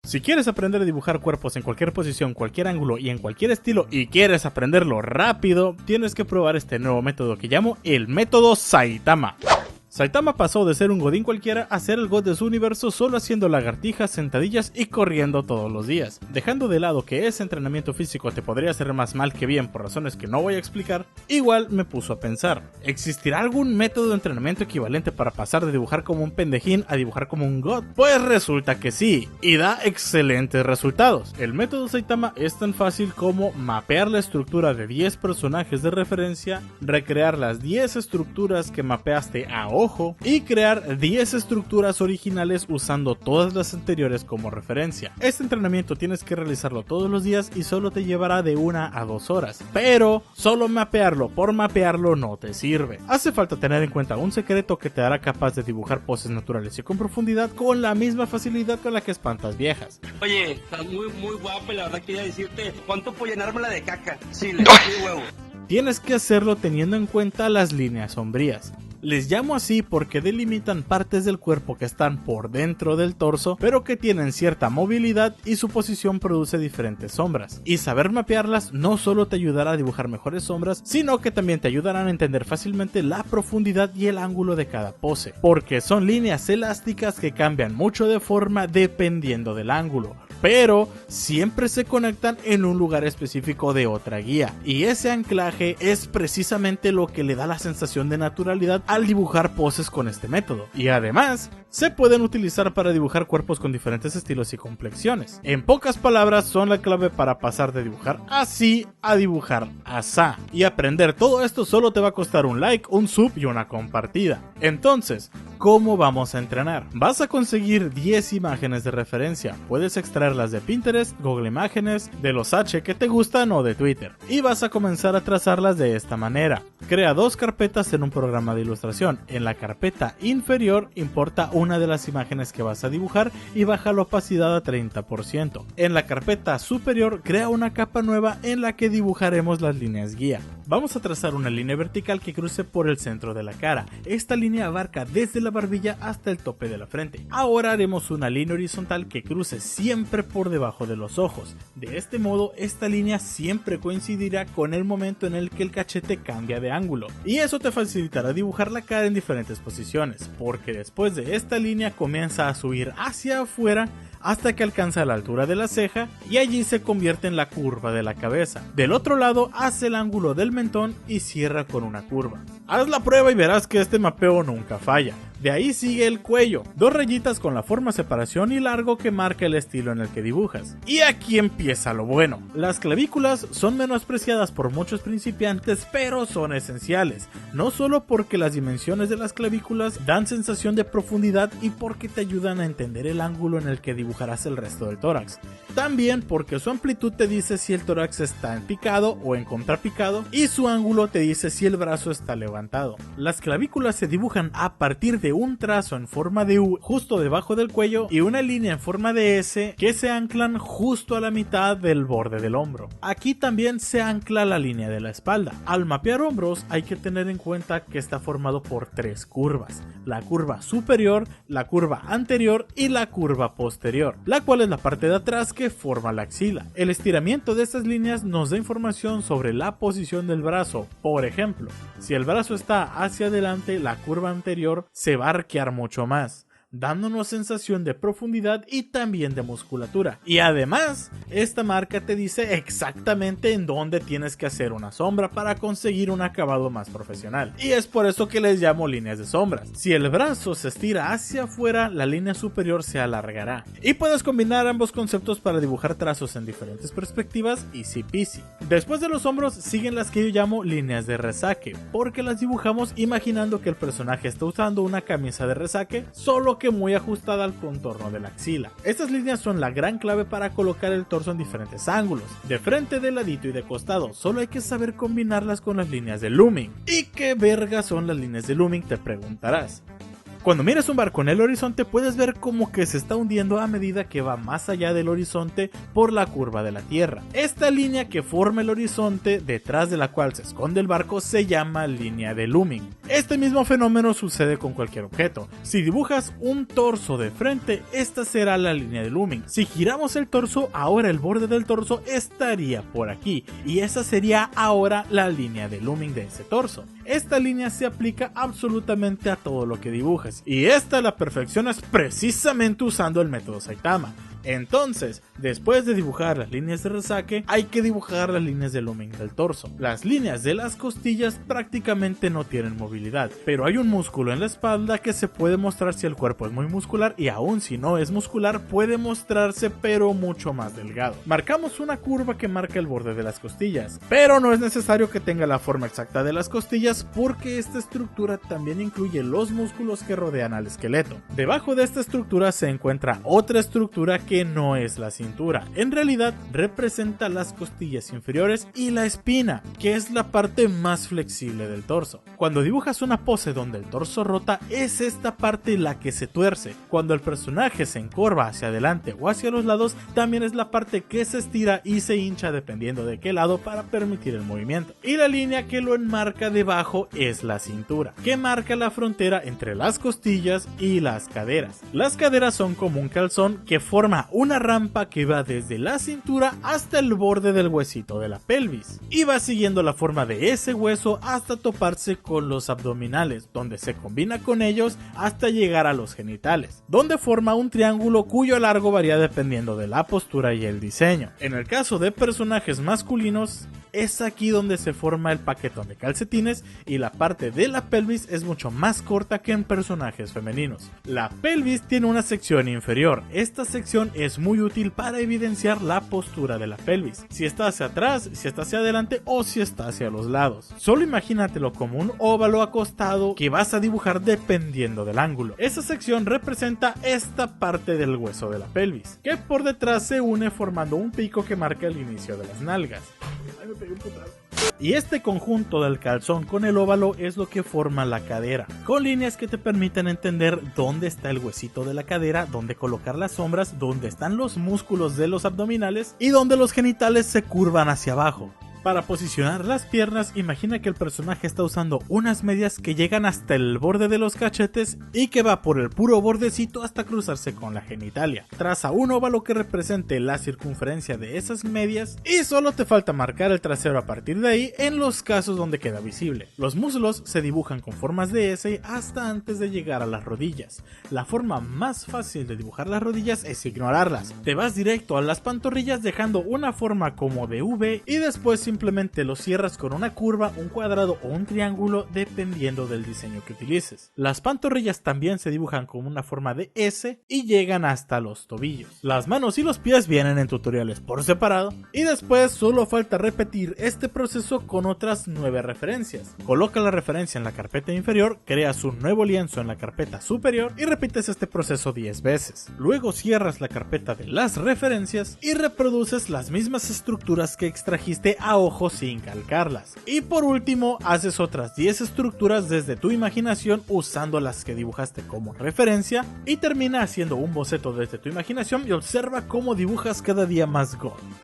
Si quieres aprender a dibujar cuerpos en cualquier posición, cualquier ángulo y en cualquier estilo y quieres aprenderlo rápido, tienes que probar este nuevo método que llamo el método Saitama. Saitama pasó de ser un godín cualquiera a ser el god de su universo solo haciendo lagartijas, sentadillas y corriendo todos los días. Dejando de lado que ese entrenamiento físico te podría hacer más mal que bien por razones que no voy a explicar, igual me puso a pensar, ¿existirá algún método de entrenamiento equivalente para pasar de dibujar como un pendejín a dibujar como un god? Pues resulta que sí, y da excelentes resultados. El método Saitama es tan fácil como mapear la estructura de 10 personajes de referencia, recrear las 10 estructuras que mapeaste a ojo y crear 10 estructuras originales usando todas las anteriores como referencia. Este entrenamiento tienes que realizarlo todos los días y solo te llevará de 1 a 2 horas, pero solo mapearlo por mapearlo no te sirve. Hace falta tener en cuenta un secreto que te hará capaz de dibujar poses naturales y con profundidad con la misma facilidad con la que espantas viejas. Oye, estás muy guapa y la verdad quería decirte cuánto puedo llenármela de caca. Sí, le doy huevo. Tienes que hacerlo teniendo en cuenta las líneas sombrías. Les llamo así porque delimitan partes del cuerpo que están por dentro del torso, pero que tienen cierta movilidad y su posición produce diferentes sombras. Y saber mapearlas no solo te ayudará a dibujar mejores sombras, sino que también te ayudarán a entender fácilmente la profundidad y el ángulo de cada pose, porque son líneas elásticas que cambian mucho de forma dependiendo del ángulo, pero siempre se conectan en un lugar específico de otra guía, y ese anclaje es precisamente lo que le da la sensación de naturalidad al dibujar poses con este método. Y además, se pueden utilizar para dibujar cuerpos con diferentes estilos y complexiones. En pocas palabras, son la clave para pasar de dibujar así a dibujar asá. Y aprender todo esto solo te va a costar un like, un sub y una compartida. Entonces, ¿cómo vamos a entrenar? Vas a conseguir 10 imágenes de referencia. Puedes extraerlas de Pinterest, Google Imágenes, de los H que te gustan o de Twitter. Y vas a comenzar a trazarlas de esta manera. Crea 2 carpetas en un programa de ilustración. En la carpeta inferior importa una de las imágenes que vas a dibujar y baja la opacidad a 30%. En la carpeta superior crea una capa nueva en la que dibujaremos las líneas guía. Vamos a trazar una línea vertical que cruce por el centro de la cara. Esta línea abarca desde la barbilla hasta el tope de la frente. Ahora haremos una línea horizontal que cruce siempre por debajo de los ojos. De este modo, esta línea siempre coincidirá con el momento en el que el cachete cambia de ángulo. Y eso te facilitará dibujar la cara en diferentes posiciones, porque después de esta línea comienza a subir hacia afuera hasta que alcanza la altura de la ceja y allí se convierte en la curva de la cabeza. Del otro lado hace el ángulo del mentón y cierra con una curva. Haz la prueba y verás que este mapeo nunca falla. De ahí sigue el cuello, 2 rayitas con la forma separación y largo que marca el estilo en el que dibujas. Y aquí empieza lo bueno. Las clavículas son menospreciadas por muchos principiantes, pero son esenciales. No solo porque las dimensiones de las clavículas dan sensación de profundidad y porque te ayudan a entender el ángulo en el que dibujarás el resto del tórax. También porque su amplitud te dice si el tórax está en picado o en contrapicado y su ángulo te dice si el brazo está levantado. Las clavículas se dibujan a partir de un trazo en forma de U justo debajo del cuello y una línea en forma de S que se anclan justo a la mitad del borde del hombro. Aquí también se ancla la línea de la espalda. Al mapear hombros hay que tener en cuenta que está formado por 3 curvas: la curva superior, la curva anterior y la curva posterior, la cual es la parte de atrás que forma la axila. El estiramiento de estas líneas nos da información sobre la posición del brazo. Por ejemplo, si el brazo está hacia adelante, la curva anterior se va a arquear mucho más, dándonos sensación de profundidad y también de musculatura. Y además, esta marca te dice exactamente en dónde tienes que hacer una sombra para conseguir un acabado más profesional. Y es por eso que les llamo líneas de sombras. Si el brazo se estira hacia afuera, la línea superior se alargará. Y puedes combinar ambos conceptos para dibujar trazos en diferentes perspectivas, easy peasy. Después de los hombros siguen las que yo llamo líneas de resaque, porque las dibujamos imaginando que el personaje está usando una camisa de resaque, solo que muy ajustada al contorno de la axila. Estas líneas son la gran clave para colocar el torso en diferentes ángulos, de frente, de ladito y de costado. Solo hay que saber combinarlas con las líneas de looming. ¿Y qué verga son las líneas de looming?, te preguntarás. Cuando miras un barco en el horizonte puedes ver como que se está hundiendo a medida que va más allá del horizonte por la curva de la Tierra. Esta línea que forma el horizonte detrás de la cual se esconde el barco se llama línea de looming. Este mismo fenómeno sucede con cualquier objeto. Si dibujas un torso de frente, esta será la línea de looming. Si giramos el torso, ahora el borde del torso estaría por aquí, y esa sería ahora la línea de looming de ese torso. Esta línea se aplica absolutamente a todo lo que dibujes, y esta la perfeccionas precisamente usando el método Saitama. Entonces, después de dibujar las líneas de resaque, hay que dibujar las líneas de looming del torso. Las líneas de las costillas prácticamente no tienen movilidad, pero hay un músculo en la espalda que se puede mostrar si el cuerpo es muy muscular, y aún si no es muscular puede mostrarse pero mucho más delgado. Marcamos una curva que marca el borde de las costillas, pero no es necesario que tenga la forma exacta de las costillas porque esta estructura también incluye los músculos que rodean al esqueleto. Debajo de esta estructura se encuentra otra estructura que no es la cintura. En realidad representa las costillas inferiores y la espina, que es la parte más flexible del torso. Cuando dibujas una pose donde el torso rota, es esta parte la que se tuerce. Cuando el personaje se encorva hacia adelante o hacia los lados, también es la parte que se estira y se hincha dependiendo de qué lado para permitir el movimiento. Y la línea que lo enmarca debajo es la cintura, que marca la frontera entre las costillas y las caderas. Las caderas son como un calzón que forma una rampa que va desde la cintura hasta el borde del huesito de la pelvis y va siguiendo la forma de ese hueso hasta toparse con los abdominales, donde se combina con ellos hasta llegar a los genitales, donde forma un triángulo cuyo largo varía dependiendo de la postura y el diseño. En el caso de personajes masculinos, es aquí donde se forma el paquetón de calcetines y la parte de la pelvis es mucho más corta que en personajes femeninos. La pelvis tiene una sección inferior. Esta sección es muy útil para evidenciar la postura de la pelvis, si está hacia atrás, si está hacia adelante o si está hacia los lados. Solo imagínatelo como un óvalo acostado que vas a dibujar dependiendo del ángulo. Esa sección representa esta parte del hueso de la pelvis, que por detrás se une formando un pico que marca el inicio de las nalgas. Y este conjunto del calzón con el óvalo es lo que forma la cadera, con líneas que te permiten entender dónde está el huesito de la cadera, dónde colocar las sombras, dónde están los músculos de los abdominales y dónde los genitales se curvan hacia abajo. Para posicionar las piernas, imagina que el personaje está usando unas medias que llegan hasta el borde de los cachetes y que va por el puro bordecito hasta cruzarse con la genitalia. Traza un óvalo que represente la circunferencia de esas medias y solo te falta marcar el trasero a partir de ahí en los casos donde queda visible. Los muslos se dibujan con formas de S hasta antes de llegar a las rodillas. La forma más fácil de dibujar las rodillas es ignorarlas. Te vas directo a las pantorrillas dejando una forma como de V y después simplemente lo cierras con una curva, un cuadrado o un triángulo dependiendo del diseño que utilices. Las pantorrillas también se dibujan como una forma de S y llegan hasta los tobillos. Las manos y los pies vienen en tutoriales por separado y después solo falta repetir este proceso con otras 9 referencias. Coloca la referencia en la carpeta inferior, creas un nuevo lienzo en la carpeta superior y repites este proceso 10 veces. Luego cierras la carpeta de las referencias y reproduces las mismas estructuras que extrajiste a ojo sin calcarlas. Y por último, haces otras 10 estructuras desde tu imaginación usando las que dibujaste como referencia y termina haciendo un boceto desde tu imaginación y observa cómo dibujas cada día más God.